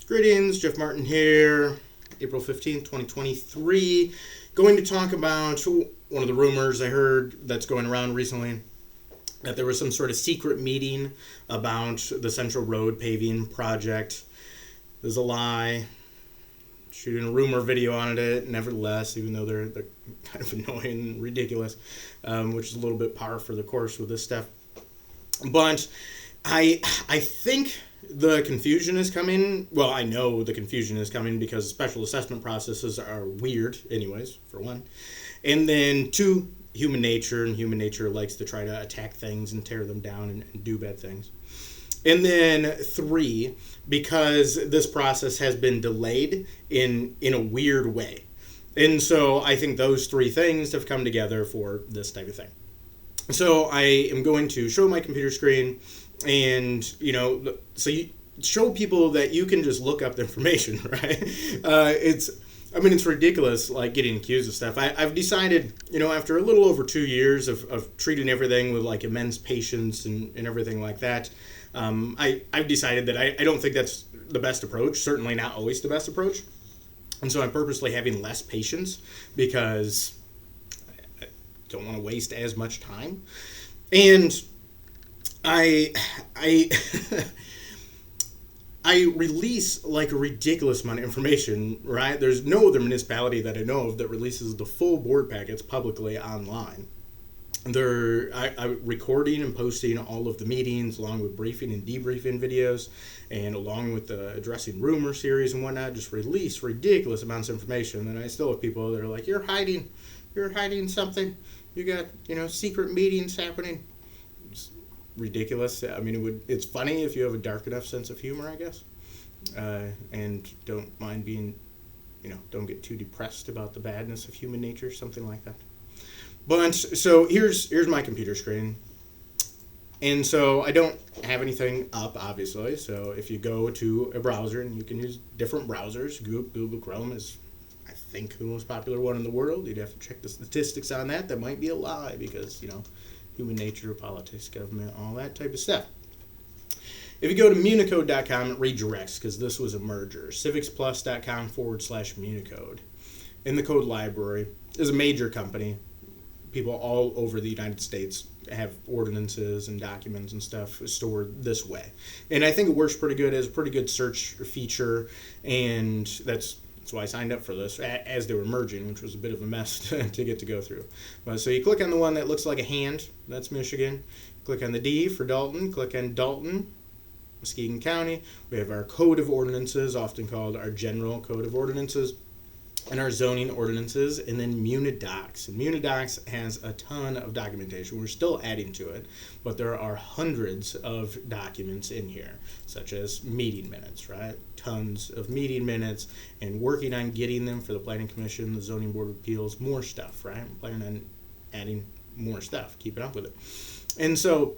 Greetings, Jeff Martin here, April 15th, 2023. Going to talk about one of the rumors I heard that's going around recently, that there was some sort of secret meeting about the Central Road paving project. There's a lie. Shooting a rumor video on it, nevertheless, even though they're kind of annoying and ridiculous, which is a little bit par for the course with this stuff. But I think the confusion is coming. Well, I know the confusion is coming because special assessment processes are weird anyways, for one. And then two, human nature, and human nature likes to try to attack things and tear them down and do bad things. And then three, because this process has been delayed in a weird way. And so I think those three things have come together for this type of thing. So I am going to show my computer screen and, so you show people that you can just look up the information, right? It's ridiculous, like, getting accused of stuff. I've decided, after a little over 2 years of treating everything with, like, immense patience and everything like that, I've decided that I don't think that's the best approach, certainly not always the best approach. And so I'm purposely having less patience because I don't want to waste as much time. And I release like a ridiculous amount of information, right? There's no other municipality that I know of that releases the full board packets publicly online. I'm recording and posting all of the meetings along with briefing and debriefing videos, and along with the addressing rumor series and whatnot, just release ridiculous amounts of information. And I still have people that are like, you're hiding something. You got, secret meetings happening. It's ridiculous. It's funny if you have a dark enough sense of humor, I guess, and don't mind being, don't get too depressed about the badness of human nature, something like that. But so here's my computer screen, and so I don't have anything up, obviously. So if you go to a browser, and you can use different browsers, Google Chrome is, I think, the most popular one in the world. You'd have to check the statistics on that. That might be a lie because, human nature, politics, government, all that type of stuff. If you go to municode.com, it redirects because this was a merger. civicsplus.com/municode. In the code library is a major company. People all over the United States have ordinances and documents and stuff stored this way. And I think it works pretty good as a pretty good search feature, and that's why I signed up for this as they were merging, which was a bit of a mess to get to go through. But so you click on the one that looks like a hand, that's Michigan. Click on the D for Dalton, click on Dalton, Muskegon County. We have our Code of Ordinances, often called our General Code of Ordinances, and our zoning ordinances, and then Munidocs. And Munidocs has a ton of documentation. We're still adding to it, but there are hundreds of documents in here, such as meeting minutes, right? Tons of meeting minutes, and working on getting them for the Planning Commission, the Zoning Board of Appeals, more stuff, right? I'm planning on adding more stuff, keeping up with it. And so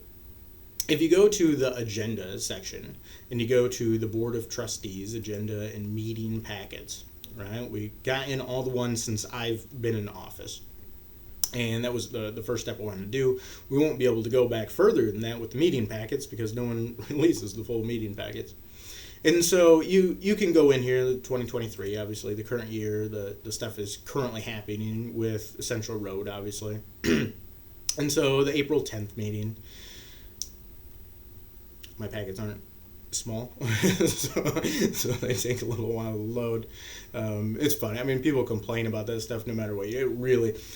if you go to the agenda section, and you go to the Board of Trustees, agenda and meeting packets, right? We got in all the ones since I've been in office. And that was the first step I wanted to do. We won't be able to go back further than that with the meeting packets because no one releases the full meeting packets. And so you can go in here, 2023, obviously, the current year, the stuff is currently happening with Central Road, obviously. And so the April 10th meeting, my packets aren't small, so they take a little while to load. It's funny. People complain about that stuff no matter what.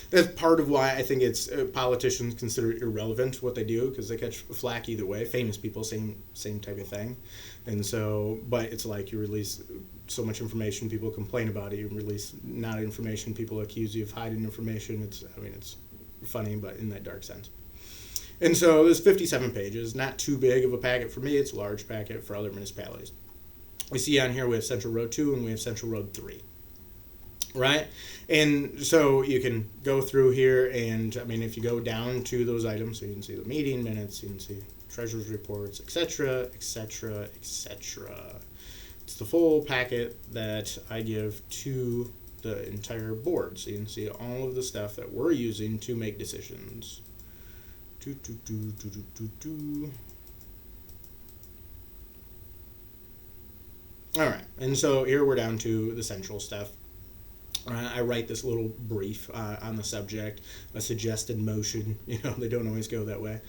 That's part of why I think it's politicians consider it irrelevant what they do, because they catch flack either way. Famous people, same type of thing. And so, but it's like you release so much information, people complain about it. You release not information, people accuse you of hiding information. It's funny, but in that dark sense. And so there's 57 pages, not too big of a packet for me. It's a large packet for other municipalities. We see on here we have Central Road 2 and we have Central Road 3, right? And so you can go through here and, if you go down to those items, so you can see the meeting minutes, you can see treasurer's reports, etc., etc., etc. It's the full packet that I give to the entire board. So you can see all of the stuff that we're using to make decisions. All right, and so here we're down to the central stuff. I write this little brief on the subject, a suggested motion. They don't always go that way,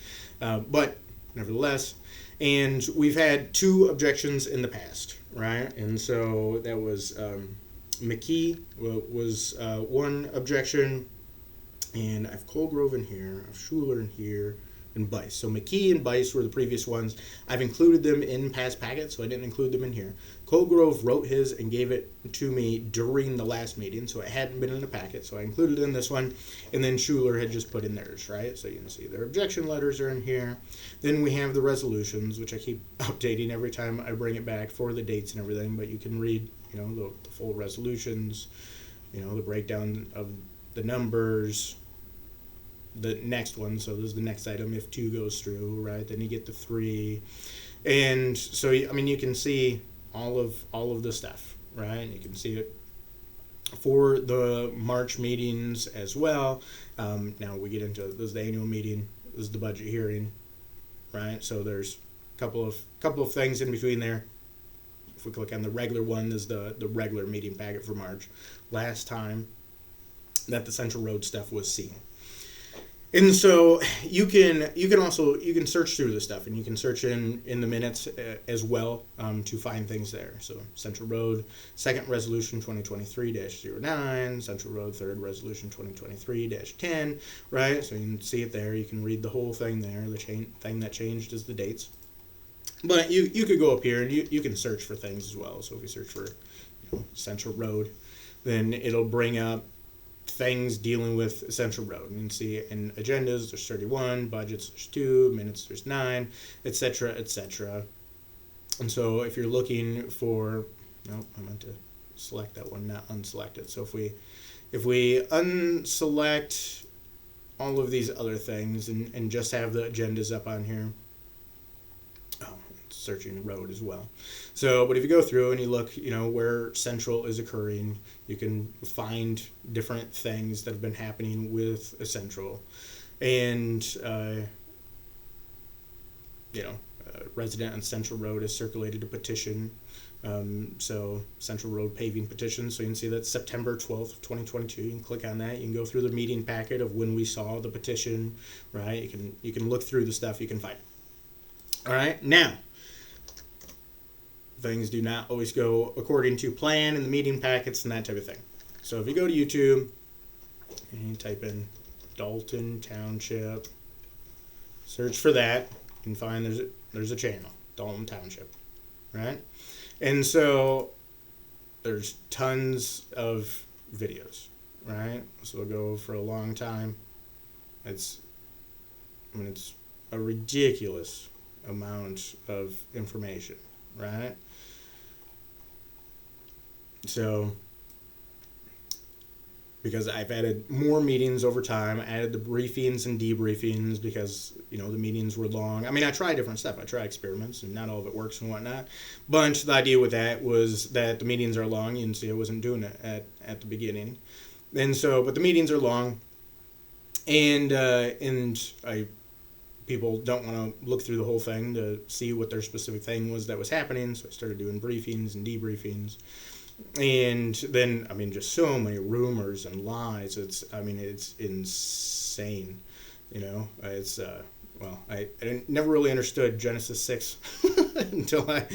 but nevertheless. And we've had 2 objections in the past, right? And so that was McKee was one objection, and I have Colgrove in here, I have Schuler in here, and Bice. So McKee and Bice were the previous ones. I've included them in past packets, so I didn't include them in here. Colgrove wrote his and gave it to me during the last meeting, so it hadn't been in the packet, so I included it in this one. And then Schuler had just put in theirs, right? So you can see their objection letters are in here. Then we have the resolutions, which I keep updating every time I bring it back for the dates and everything, but you can read, the full resolutions, the breakdown of the numbers, the next one. So this is the next item if 2 goes through, right? Then you get the 3, and so you can see all of the stuff, right? You can see it for the March meetings as well. Now we get into this is the annual meeting, this is the budget hearing, right? So there's a couple of things in between there. If we click on the regular one, there's the regular meeting packet for March. Last time that the Central Road stuff was seen. And so you can search through this stuff, and you can search in the minutes as well to find things there. So Central Road, second resolution 2023-09, Central Road, third resolution 2023-10, right? So you can see it there. You can read the whole thing there. The thing that changed is the dates. But you could go up here and you can search for things as well. So if you search for Central Road, then it'll bring up things dealing with Central Road. And you can see in agendas there's 31, budgets there's 2, minutes there's 9, etc., etc. And so if you're looking for, I meant to select that one, not unselect it. So if we unselect all of these other things and just have the agendas up on here, searching the road as well. So, but if you go through and you look, where Central is occurring, you can find different things that have been happening with a Central. And, resident on Central Road has circulated a petition. So Central Road paving petition. So you can see that's September 12th, 2022. You can click on that. You can go through the meeting packet of when we saw the petition, right? You can look through the stuff. You can find it. All right. Now, things do not always go according to plan in the meeting packets and that type of thing. So if you go to YouTube and you type in Dalton Township, search for that, you can find there's a channel, Dalton Township, right? And so there's tons of videos, right? So we'll go for a long time. It's a ridiculous amount of information, right? So, because I've added more meetings over time, I added the briefings and debriefings because, the meetings were long. I try different stuff. I try experiments, and not all of it works and whatnot. But the idea with that was that the meetings are long. You can see I wasn't doing it at the beginning. And so, but the meetings are long, and people don't want to look through the whole thing to see what their specific thing was that was happening. So I started doing briefings and debriefings. And then, just so many rumors and lies. It's insane. I never really understood Genesis 6 until I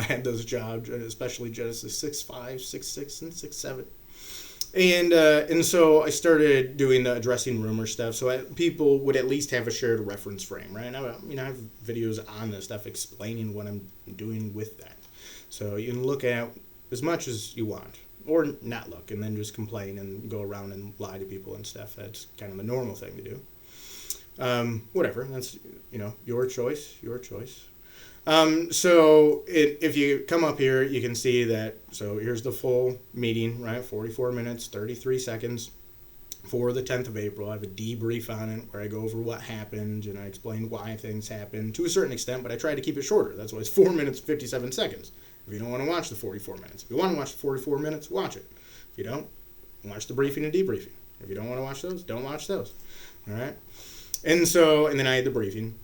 had those jobs, especially Genesis 6:5, 6:6, and 6:7. And so I started doing the addressing rumor stuff, so people would at least have a shared reference frame, right? I have videos on this stuff explaining what I'm doing with that. So you can look at as much as you want, or not look, and then just complain and go around and lie to people and stuff. That's kind of a normal thing to do. Whatever, that's, your choice. So if you come up here, you can see that, so here's the full meeting, right? 44 minutes, 33 seconds for the 10th of April. I have a debrief on it where I go over what happened and I explain why things happened to a certain extent, but I try to keep it shorter. That's why it's 4 minutes, 57 seconds. If you don't want to watch the 44 minutes. If you want to watch the 44 minutes, watch it. If you don't, watch the briefing and debriefing. If you don't want to watch those, don't watch those. All right? And then I had the briefing.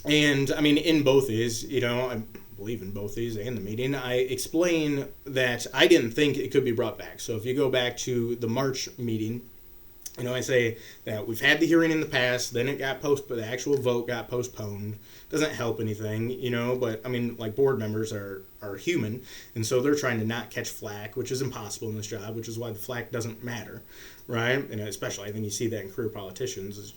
And, in both is, believe in both these and the meeting, I explain that I didn't think it could be brought back. So if you go back to the March meeting, I say that we've had the hearing in the past, then it got the actual vote got postponed. Doesn't help anything, but board members are human, and so they're trying to not catch flack, which is impossible in this job, which is why the flack doesn't matter, right? And especially, I think you see that in career politicians.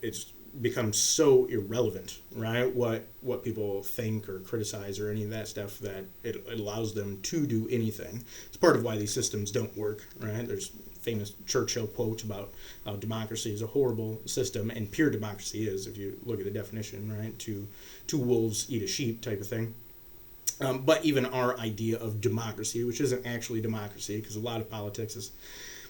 It's become so irrelevant, right? What people think or criticize or any of that stuff, that it allows them to do anything. It's part of why these systems don't work, right? There's famous Churchill quote about how democracy is a horrible system, and pure democracy is, if you look at the definition, right? Two wolves eat a sheep type of thing. But even our idea of democracy, which isn't actually democracy, because a lot of politics is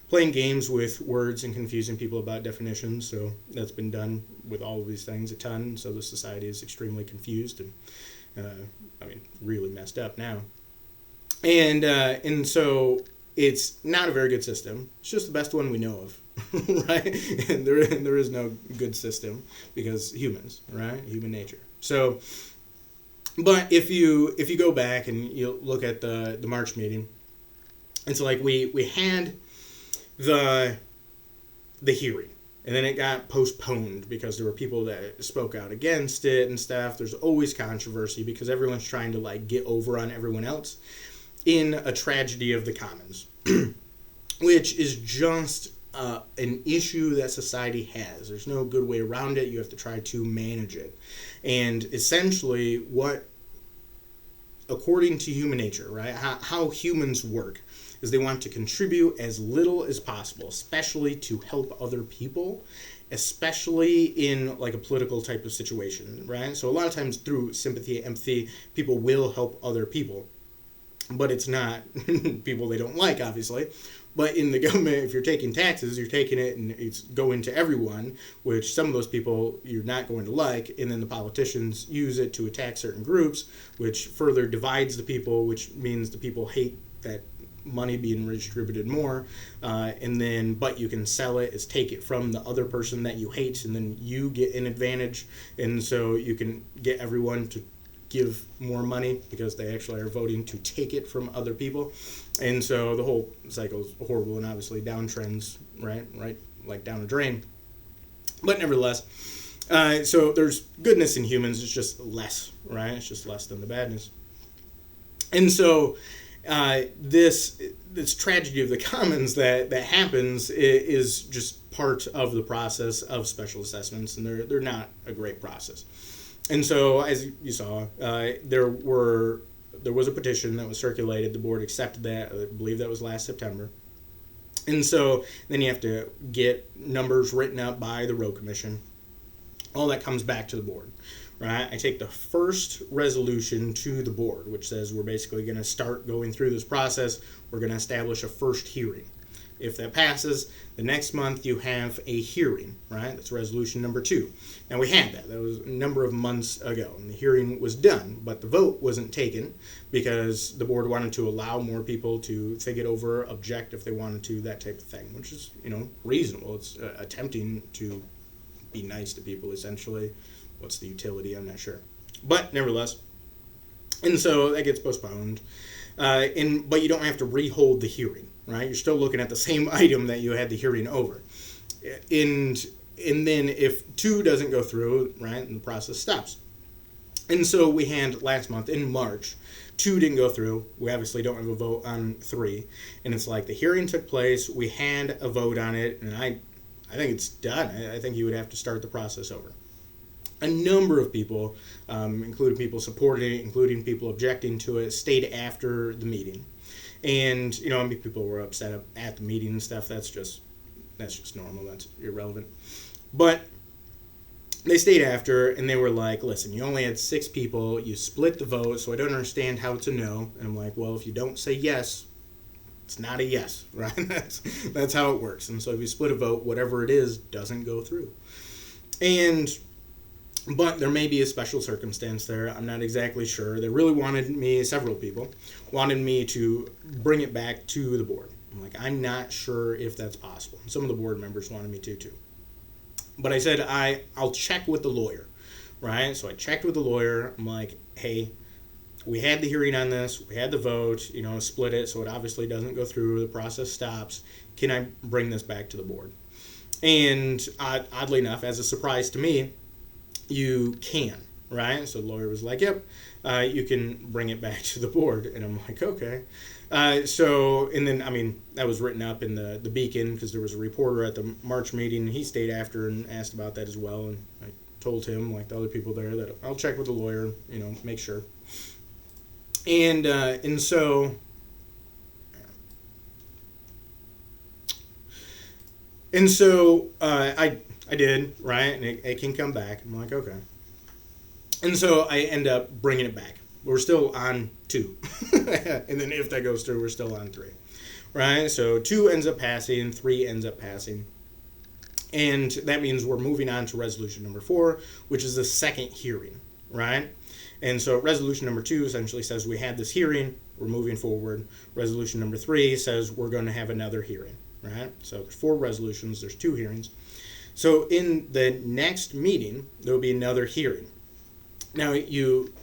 playing games with words and confusing people about definitions. So that's been done with all of these things a ton. So the society is extremely confused and, really messed up now. And so it's not a very good system. It's just the best one we know of, right? And there is no good system because humans, right? Human nature. So, but if you go back and you look at the March meeting, it's like we had the hearing, and then it got postponed because there were people that spoke out against it and stuff. There's always controversy because everyone's trying to get over on everyone else in a tragedy of the commons, which is just an issue that society has. There's no good way around it. You have to try to manage it. And essentially according to human nature, right, how humans work is they want to contribute as little as possible, especially to help other people, especially in a political type of situation, right? So a lot of times through sympathy, empathy, people will help other people, but it's not people they don't like, obviously. But in the government, if you're taking taxes, you're taking it and it's going to everyone, which some of those people you're not going to like, and then the politicians use it to attack certain groups, which further divides the people, which means the people hate that money being redistributed more, but you can sell it as take it from the other person that you hate, and then you get an advantage, and so you can get everyone to give more money because they actually are voting to take it from other people. And so the whole cycle is horrible, and obviously downtrends, right, like down a drain. But nevertheless, so there's goodness in humans, it's just less, right? It's just less than the badness. And so this tragedy of the commons that happens is just part of the process of special assessments, and they're not a great process. And so, as you saw, there was a petition that was circulated. The board accepted that. I believe that was last September. And so then you have to get numbers written up by the road commission. All that comes back to the board, right? I take the first resolution to the board, which says we're basically going to start going through this process. We're going to establish a first hearing. If that passes, the next month you have a hearing, right? That's resolution number 2. Now we had that. That was a number of months ago, and the hearing was done, but the vote wasn't taken because the board wanted to allow more people to think it over, object if they wanted to, that type of thing, which is, reasonable. It's attempting to be nice to people, essentially. What's the utility? I'm not sure. But nevertheless, and so that gets postponed, but you don't have to rehold the hearing. Right, you're still looking at the same item that you had the hearing over, and then if 2 doesn't go through, right, and the process stops. And so we had last month in March, 2 didn't go through. We obviously don't have a vote on 3, and it's like the hearing took place. We had a vote on it, and I think it's done. I think you would have to start the process over. A number of people, including people supporting it, including people objecting to it, stayed after the meeting. And, people were upset at the meeting and stuff. That's just normal. That's irrelevant. But they stayed after, and they were like, listen, you only had 6 people. You split the vote, so I don't understand how it's a no. And I'm like, well, if you don't say yes, it's not a yes, right? That's how it works. And so if you split a vote, whatever it is doesn't go through. But there may be a special circumstance there. I'm not exactly sure. They really several people wanted me to bring it back to the board. I'm like, I'm not sure if that's possible. Some of the board members wanted me to too. But I said, I'll check with the lawyer, right? So I checked with the lawyer. I'm like, hey, we had the hearing on this, we had the vote, split it, so it obviously doesn't go through, the process stops. Can I bring this back to the board? And oddly enough, as a surprise to me, you can, right? So the lawyer was like, yep, you can bring it back to the board. And I'm like, okay. And then, that was written up in the Beacon because there was a reporter at the March meeting. He stayed after and asked about that as well. And I told him, like the other people there, that I'll check with the lawyer, make sure. And so I did, right? And it can come back. I'm like, okay. And so I end up bringing it back. We're still on 2. And then if that goes through, we're still on 3. Right? So 2 ends up passing, 3 ends up passing. And that means we're moving on to resolution number 4, which is the second hearing, right? And so resolution number 2 essentially says we had this hearing, we're moving forward. Resolution number 3 says we're going to have another hearing, right? So there's 4 resolutions, there's 2 hearings. So in the next meeting, there will be another hearing. Now, you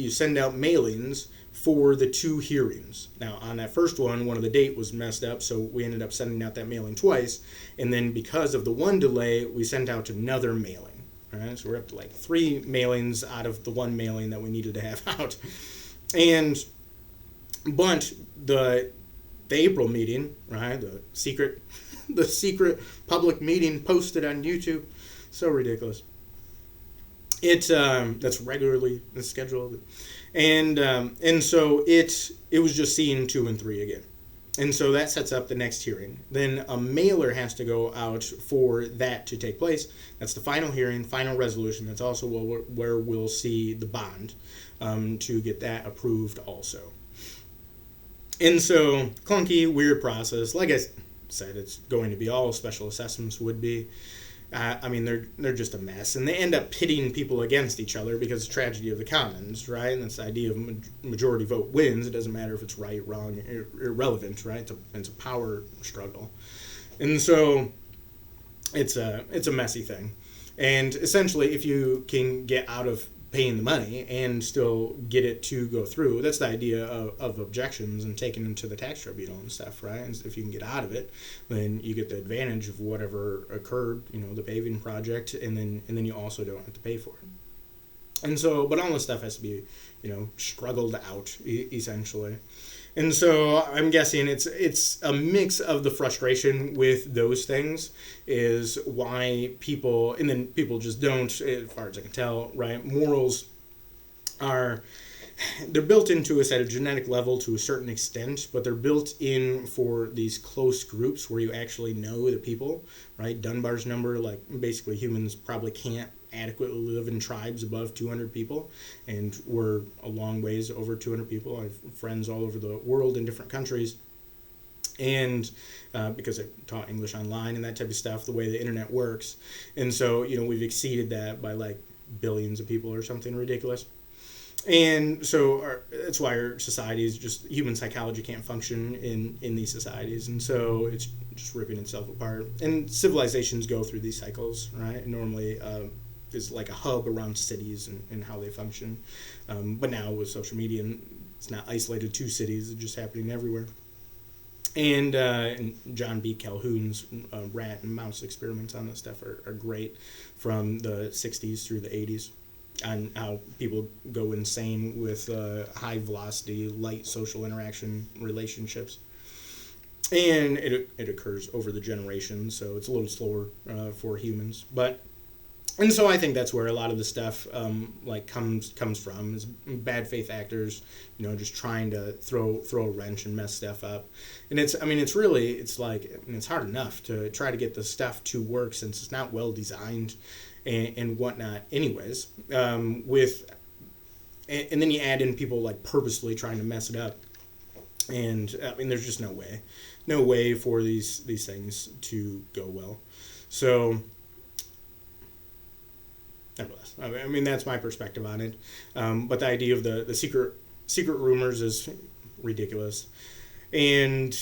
send out mailings for the 2 hearings. Now, on that first one of the date was messed up, so we ended up sending out that mailing twice. And then because of the one delay, we sent out another mailing. Right? So we're up to like 3 mailings out of the 1 mailing that we needed to have out. But the April meeting, right? The secret public meeting posted on YouTube, so ridiculous. That's regularly scheduled, and so it was just seeing 2 and 3 again, and so that sets up the next hearing. Then a mailer has to go out for that to take place. That's the final hearing, final resolution. That's also where we'll see the bond to get that approved also. And so clunky, weird process. Like I said, it's going to be all special assessments would be. They're just a mess, and they end up pitting people against each other because it's tragedy of the commons, right? And that's the idea of majority vote wins. It doesn't matter if it's right, wrong, irrelevant, right? It's a power struggle, and so it's a messy thing. And essentially, if you can get out of paying the money and still get it to go through, that's the idea of objections and taking them to the tax tribunal and stuff, right? And if you can get out of it, then you get the advantage of whatever occurred, the paving project, and then you also don't have to pay for it. And so, but all this stuff has to be, struggled out essentially. And so I'm guessing it's a mix of the frustration with those things is why people just don't, as far as I can tell, right? Morals they're built into us at a genetic level to a certain extent, but they're built in for these close groups where you actually know the people, right? Dunbar's number, like basically humans probably can't adequately live in tribes above 200 people, and we're a long ways over 200 people. I have friends all over the world in different countries, and because I taught English online and that type of stuff, the way the internet works, and so we've exceeded that by like billions of people or something ridiculous. And so that's why our societies, just human psychology can't function in these societies. And so it's just ripping itself apart. And civilizations go through these cycles, right? And normally is like a hub around cities and how they function. But now with social media, it's not isolated to cities. It's just happening everywhere. And John B. Calhoun's rat and mouse experiments on this stuff are great from the 60s through the 80s. On how people go insane with high velocity, light social interaction relationships. And it occurs over the generations, so it's a little slower for humans. And so I think that's where a lot of the stuff comes from, is bad faith actors, just trying to throw a wrench and mess stuff up. And it's hard enough to try to get the stuff to work since it's not well designed and whatnot anyways, and then you add in people like purposely trying to mess it up, and there's just no way for these things to go well. So nevertheless, that's my perspective on it, but the idea of the secret rumors is ridiculous. And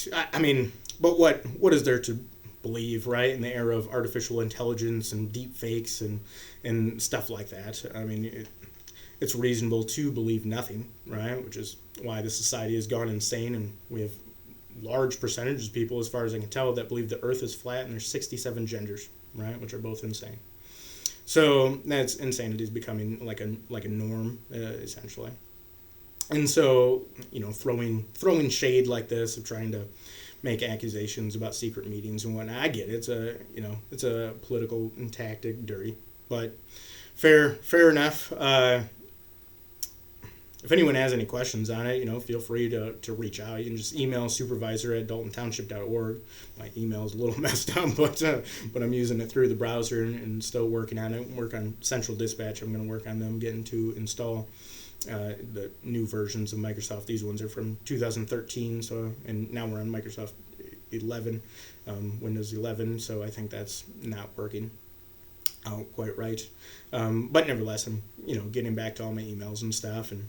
but what is there to believe, right, in the era of artificial intelligence and deep fakes and stuff like that? it's reasonable to believe nothing, right? Which is why the society has gone insane, and we have large percentages of people, as far as I can tell, that believe the Earth is flat, and there's 67 genders, right, which are both insane. So that's insanity is becoming like a norm, essentially. And so, throwing shade like this, of trying to make accusations about secret meetings and whatnot, I get it. It's a political tactic, dirty, but fair enough. If anyone has any questions on it, feel free to reach out. You can just email supervisor@daltontownship.org. My email is a little messed up, but I'm using it through the browser and still working on it. Work on Central Dispatch. I'm going to work on them getting to install the new versions of Microsoft. These ones are from 2013, and now we're on Microsoft 11, Windows 11, so I think that's not working out quite right. But nevertheless, I'm getting back to all my emails and stuff, and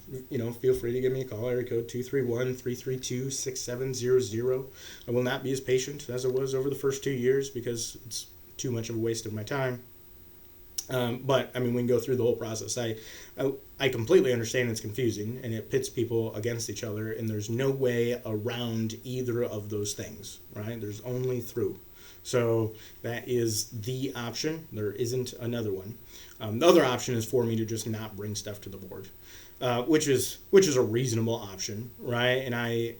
feel free to give me a call. Area code 231-332-6700. I will not be as patient as I was over the first 2 years, because it's too much of a waste of my time. But we can go through the whole process. I completely understand it's confusing, and it pits people against each other, and there's no way around either of those things, right? There's only through. So that is the option. There isn't another one. The other option is for me to just not bring stuff to the board, which is a reasonable option, right? And I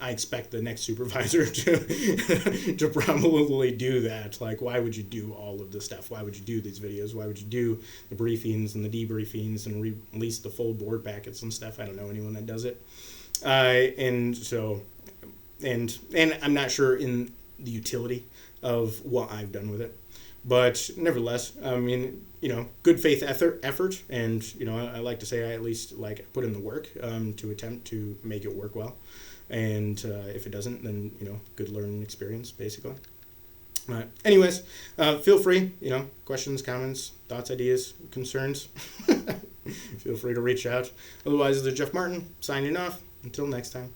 expect the next supervisor to probably do that. Like, why would you do all of this stuff? Why would you do these videos? Why would you do the briefings and the debriefings and release the full board packets and stuff? I don't know anyone that does it. And I'm not sure in the utility of what I've done with it, but nevertheless, good faith effort, and I like to say I at least put in the work to attempt to make it work well, and if it doesn't, then good learning experience, basically. Anyways, feel free, questions, comments, thoughts, ideas, concerns. Feel free to reach out. Otherwise, this is Jeff Martin signing off. Until next time.